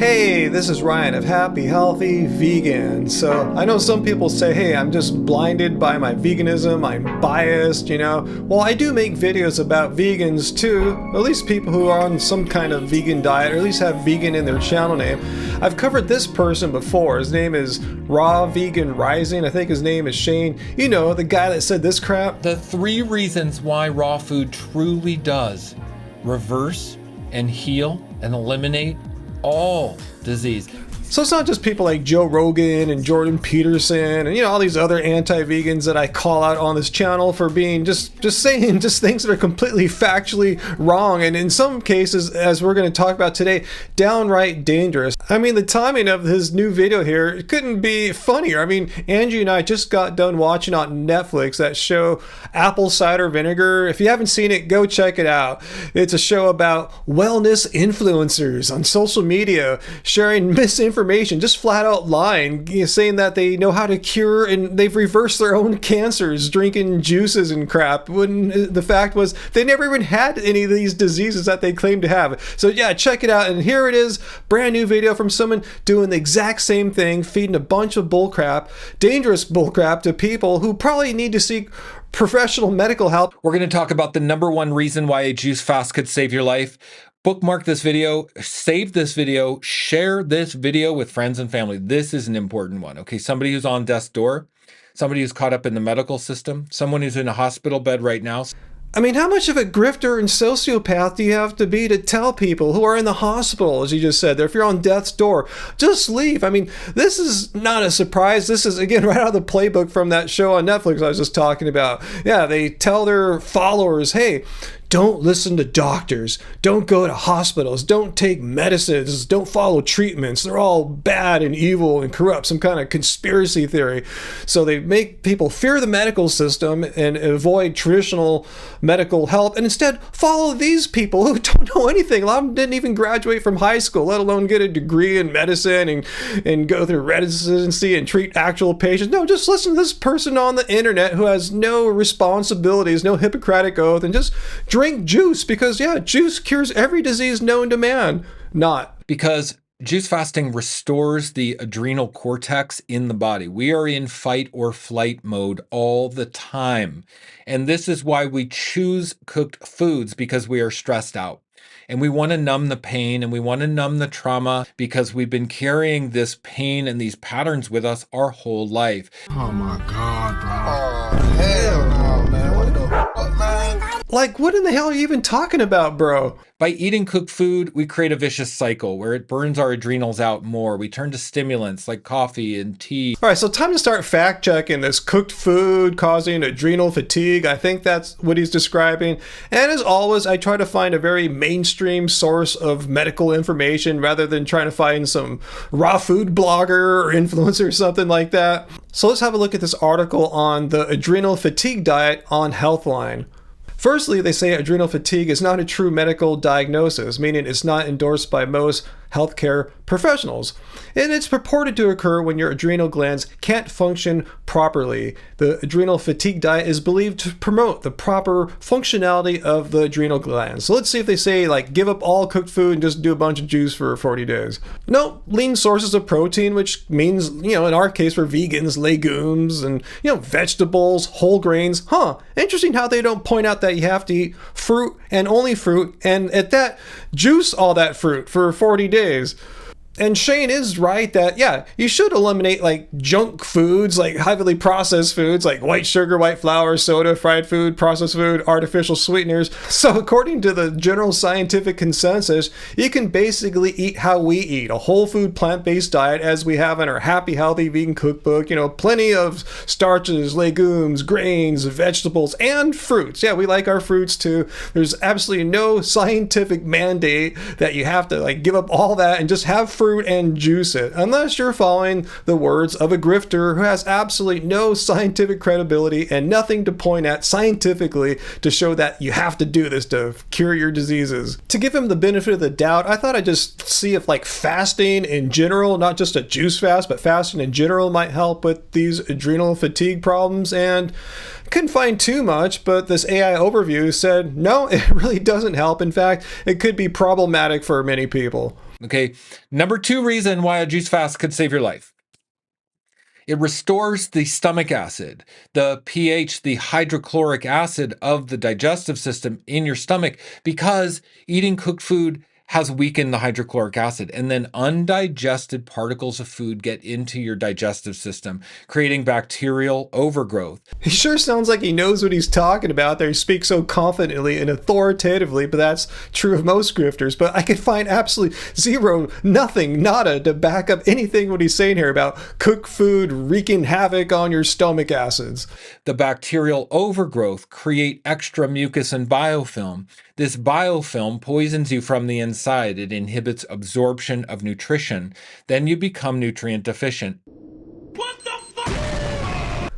Hey, this is Ryan of Happy Healthy Vegan. So I know some people say, hey, I'm just blinded by my veganism, I'm biased, you know. Well, I do make videos about vegans too, at least people who are on some kind of vegan diet, or at least have vegan in their channel name. I've covered this person before. His name is Raw Vegan Rising. I think his name is Shane. You know, the guy that said this crap. The 3 reasons why raw food truly does reverse and heal and eliminate all disease. So it's not just people like Joe Rogan and Jordan Peterson and, you know, all these other anti-vegans that I call out on this channel for being just saying things that are completely factually wrong, and in some cases, as we're going to talk about today, downright dangerous. I mean, the timing of his new video here couldn't be funnier. I mean, Angie and I just got done watching on Netflix that show Apple Cider Vinegar. If you haven't seen it, go check it out. It's a show about wellness influencers on social media sharing misinformation, just flat out lying, you know, saying that they know how to cure and they've reversed their own cancers drinking juices and crap, when the fact was they never even had any of these diseases that they claim to have. So yeah, check it out. And here it is, brand new video from someone doing the exact same thing, feeding a bunch of bullcrap, dangerous bullcrap to people who probably need to seek professional medical help. We're going to talk about the #1 reason why a juice fast could save your life. Bookmark this video, save this video, share this video with friends and family. This is an important one, okay? Somebody who's on death's door, somebody who's caught up in the medical system, someone who's in a hospital bed right now. I mean, how much of a grifter and sociopath do you have to be to tell people who are in the hospital, as you just said there, if you're on death's door, just leave? I mean, this is not a surprise. This is, again, right out of the playbook from that show on Netflix I was just talking about. Yeah, they tell their followers, hey, don't listen to doctors, don't go to hospitals, don't take medicines, don't follow treatments. They're all bad and evil and corrupt, some kind of conspiracy theory. So they make people fear the medical system and avoid traditional medical help, and instead follow these people who don't know anything. A lot of them didn't even graduate from high school, let alone get a degree in medicine and go through residency and treat actual patients. No, just listen to this person on the internet who has no responsibilities, no Hippocratic oath, and just drink juice, because yeah, juice cures every disease known to man. Not. Because juice fasting restores the adrenal cortex in the body. We are in fight or flight mode all the time. And this is why we choose cooked foods, because we are stressed out. And we want to numb the pain and we want to numb the trauma, because we've been carrying this pain and these patterns with us our whole life. Oh my God, bro. Oh, hell no, man. What the fuck, man? Like, what in the hell are you even talking about, bro? By eating cooked food, we create a vicious cycle where it burns our adrenals out more. We turn to stimulants like coffee and tea. All right, so time to start fact checking this cooked food causing adrenal fatigue. I think that's what he's describing. And as always, I try to find a very mainstream source of medical information rather than trying to find some raw food blogger or influencer or something like that. So let's have a look at this article on the adrenal fatigue diet on Healthline. Firstly, they say adrenal fatigue is not a true medical diagnosis, meaning it's not endorsed by most healthcare professionals. And it's purported to occur when your adrenal glands can't function properly. The adrenal fatigue diet is believed to promote the proper functionality of the adrenal glands. So let's see if they say, like, give up all cooked food and just do a bunch of juice for 40 days. No, lean sources of protein, which means, you know, in our case for vegans, legumes and, you know, vegetables, whole grains. Interesting how they don't point out that you have to eat fruit and only fruit, and at that, juice all that fruit for 40 days. And Shane is right that, yeah, you should eliminate like junk foods, like heavily processed foods like white sugar, white flour, soda, fried food, processed food, artificial sweeteners. So according to the general scientific consensus, you can basically eat how we eat, a whole food plant-based diet as we have in our Happy Healthy Vegan Cookbook. You know, plenty of starches, legumes, grains, vegetables, and fruits. Yeah, we like our fruits too. There's absolutely no scientific mandate that you have to like give up all that and just have fruit and juice it, unless you're following the words of a grifter who has absolutely no scientific credibility and nothing to point at scientifically to show that you have to do this to cure your diseases. To give him the benefit of the doubt, I thought I'd just see if like fasting in general, not just a juice fast, but fasting in general might help with these adrenal fatigue problems, and couldn't find too much, but this AI overview said no, it really doesn't help. In fact, it could be problematic for many people. Okay. Number 2 reason why a juice fast could save your life. It restores the stomach acid, the pH, the hydrochloric acid of the digestive system in your stomach, because eating cooked food has weakened the hydrochloric acid, and then undigested particles of food get into your digestive system, creating bacterial overgrowth. He sure sounds like he knows what he's talking about there. He speaks so confidently and authoritatively, but that's true of most grifters. But I can find absolutely zero, nothing, nada to back up anything what he's saying here about cooked food wreaking havoc on your stomach acids. The bacterial overgrowth create extra mucus and biofilm. This biofilm poisons you from the inside. It inhibits absorption of nutrition. Then you become nutrient deficient.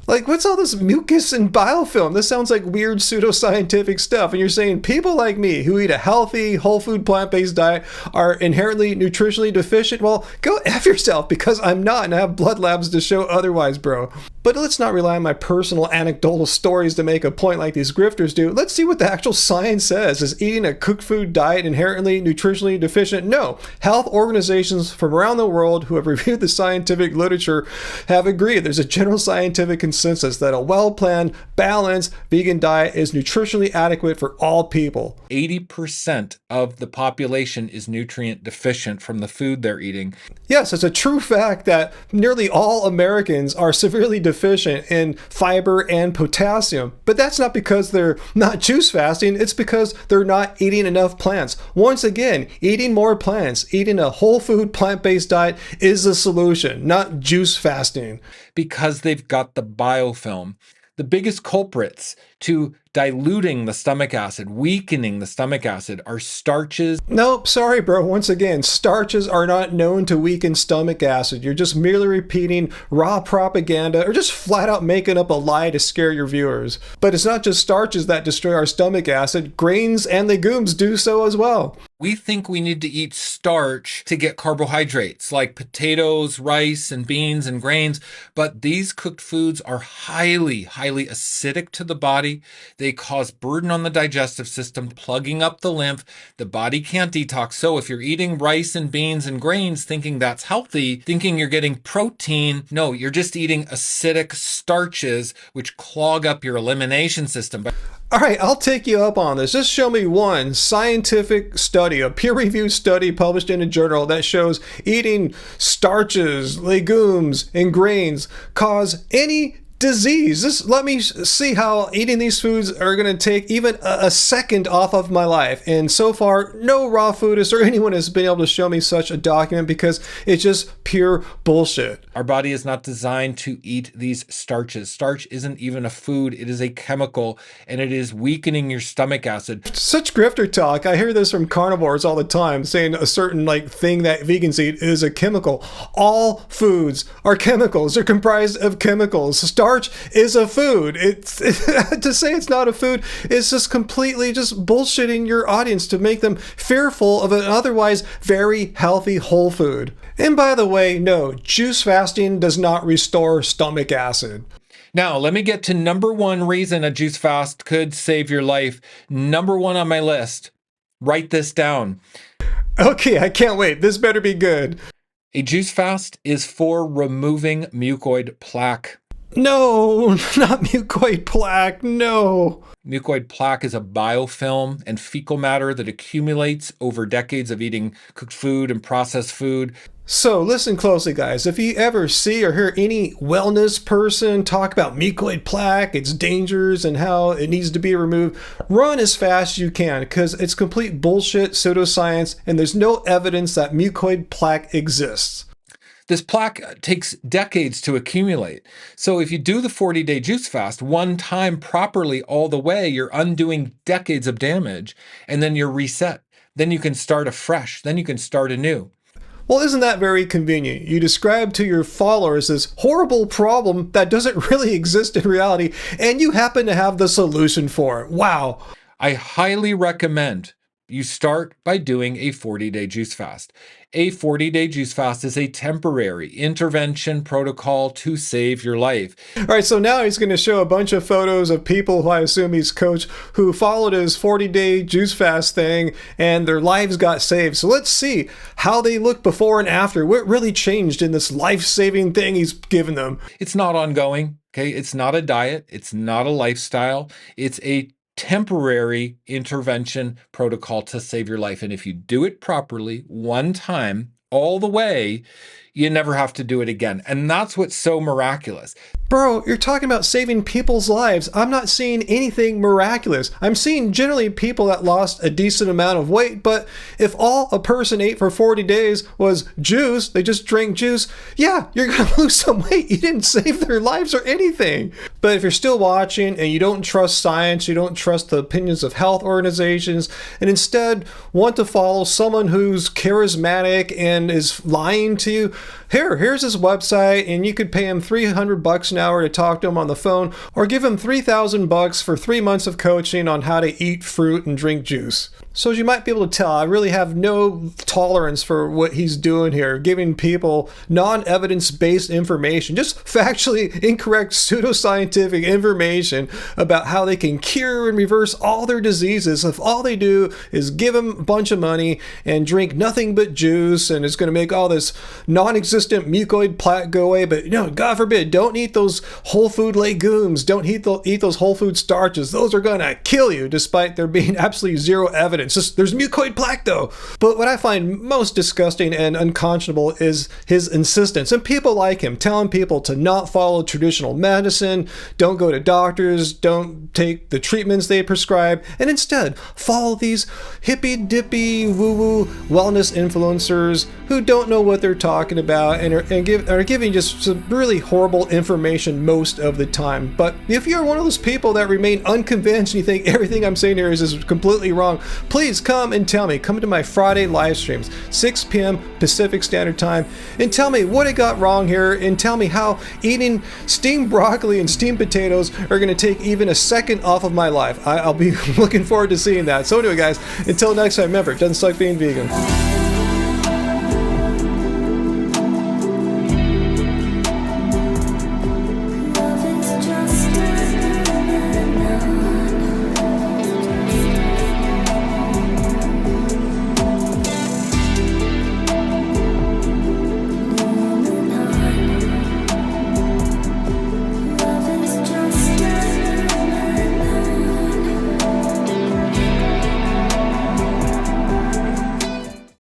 Like, what's all this mucus and biofilm? This sounds like weird pseudoscientific stuff. And you're saying people like me who eat a healthy, whole food, plant-based diet are inherently nutritionally deficient? Well, go F yourself, because I'm not, and I have blood labs to show otherwise, bro. But let's not rely on my personal anecdotal stories to make a point like these grifters do. Let's see what the actual science says. Is eating a cooked food diet inherently nutritionally deficient? No. Health organizations from around the world who have reviewed the scientific literature have agreed. There's a general scientific consensus that a well-planned, balanced vegan diet is nutritionally adequate for all people. 80% of the population is nutrient deficient from the food they're eating. Yes, it's a true fact that nearly all Americans are severely deficient in fiber and potassium. But that's not because they're not juice fasting, it's because they're not eating enough plants. Once again, eating more plants, eating a whole food plant-based diet is the solution, not juice fasting. Because they've got the biofilm. The biggest culprits to diluting the stomach acid, weakening the stomach acid, are starches. Nope, sorry, bro. Once again, starches are not known to weaken stomach acid. You're just merely repeating raw propaganda or just flat out making up a lie to scare your viewers. But it's not just starches that destroy our stomach acid. Grains and legumes do so as well. We think we need to eat starch to get carbohydrates like potatoes, rice, and beans and grains, but these cooked foods are highly acidic to the body. They cause burden on the digestive system, plugging up the lymph. The body can't detox. So if you're eating rice and beans and grains thinking that's healthy, thinking you're getting protein, no, you're just eating acidic starches which clog up your elimination system. All right, I'll take you up on this. Just show me one scientific study, a peer-reviewed study published in a journal that shows eating starches, legumes, and grains cause any disease. Just let me see how eating these foods are going to take even a second off of my life. And so far, no raw foodist or anyone has been able to show me such a document because it's just pure bullshit. Our body is not designed to eat these starches. Starch isn't even a food. It is a chemical, and it is weakening your stomach acid. Such grifter talk. I hear this from carnivores all the time, saying a certain thing that vegans eat is a chemical. All foods are chemicals. They're comprised of chemicals. Starch is a food. To say it's not a food is just completely just bullshitting your audience to make them fearful of an otherwise very healthy whole food. And by the way, no, juice fasting does not restore stomach acid. Now, let me get to number 1 reason a juice fast could save your life. Number 1 on my list. Write this down. Okay, I can't wait. This better be good. A juice fast is for removing mucoid plaque. No, not mucoid plaque, no. Mucoid plaque is a biofilm and fecal matter that accumulates over decades of eating cooked food and processed food. So listen closely, guys. If you ever see or hear any wellness person talk about mucoid plaque, its dangers, and how it needs to be removed, run as fast as you can, because it's complete bullshit pseudoscience, and there's no evidence that mucoid plaque exists. This plaque takes decades to accumulate. So if you do the 40-day juice fast one time properly all the way, you're undoing decades of damage, and then you're reset. Then you can start afresh. Then you can start anew. Well, isn't that very convenient? You describe to your followers this horrible problem that doesn't really exist in reality, and you happen to have the solution for it. Wow. I highly recommend You start by doing a 40-day juice fast. A 40-day juice fast is a temporary intervention protocol to save your life. All right, so now he's going to show a bunch of photos of people who I assume he's coached who followed his 40-day juice fast thing and their lives got saved. So let's see how they look before and after. What really changed in this life-saving thing he's given them? It's not ongoing, okay? It's not a diet. It's not a lifestyle. It's a temporary intervention protocol to save your life. And if you do it properly, one time, all the way, you never have to do it again. And that's what's so miraculous. Bro, you're talking about saving people's lives. I'm not seeing anything miraculous. I'm seeing generally people that lost a decent amount of weight, but if all a person ate for 40 days was juice, they just drank juice, yeah, you're going to lose some weight. You didn't save their lives or anything. But if you're still watching and you don't trust science, you don't trust the opinions of health organizations, and instead want to follow someone who's charismatic and is lying to you, here's his website, and you could pay him $300 an hour to talk to him on the phone, or give him $3,000 for 3 months of coaching on how to eat fruit and drink juice. So as you might be able to tell, I really have no tolerance for what he's doing here, giving people non-evidence-based information, just factually incorrect pseudoscientific information about how they can cure and reverse all their diseases if all they do is give them a bunch of money and drink nothing but juice, and it's going to make all this non-existent mucoid plaque go away. But God forbid, don't eat those whole food legumes, don't eat those whole food starches. Those are going to kill you, despite there being absolutely zero evidence. There's mucoid plaque though. But what I find most disgusting and unconscionable is his insistence, and people like him telling people to not follow traditional medicine, don't go to doctors, don't take the treatments they prescribe, and instead follow these hippy-dippy woo-woo wellness influencers who don't know what they're talking about and are giving just some really horrible information most of the time. But if you're one of those people that remain unconvinced and you think everything I'm saying here is completely wrong, please come and tell me. Come to my Friday live streams, 6 p.m. Pacific Standard Time, and tell me what I got wrong here, and tell me how eating steamed broccoli and steamed potatoes are going to take even a second off of my life. I'll be looking forward to seeing that. So anyway, guys, until next time, remember, it doesn't suck being vegan.